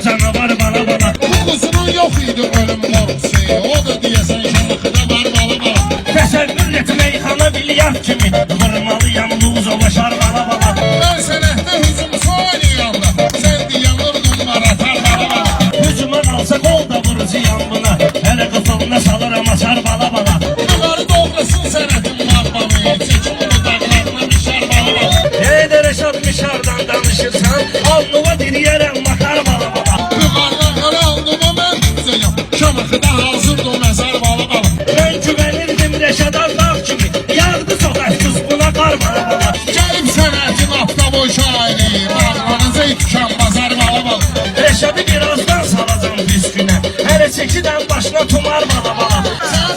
canavar bala bala. Bu kuzunun yok idi ölüm qorxusu, o da deyəsən Şamaxıda var bala bala. Təsəvvür et meyxana bilyard kimi, vurmalıyam luza başar bala bala. Ben sənətdə hücumçu oynayanda, sən deyən vurdunlar atar bala bala. Hücuma qalsa qol da vuracağım buna, hələ qıfılına salıram açar bala bala. Yukarı doğrasın sənətin var balı, çəkin bunu dağlarına düşər bala bala. Heydər Əşad mişardan danışırsan, alnıva diriyərəm makar bala bala. Yukarıdan qara aldıma mən tutacağım, Şamaxıda hazırdır məzar bala bala. Mən güvənirdim Rəşad dağ kimi, yağdı sokaqsız buna qar bala bala. Gəlib sənətin aftaboy şairi, bağlarınıza tükan bazar bala bala. Rəşadı birazdan salacam pis günə, hələ çəkidən başına tumar bala bala. Sən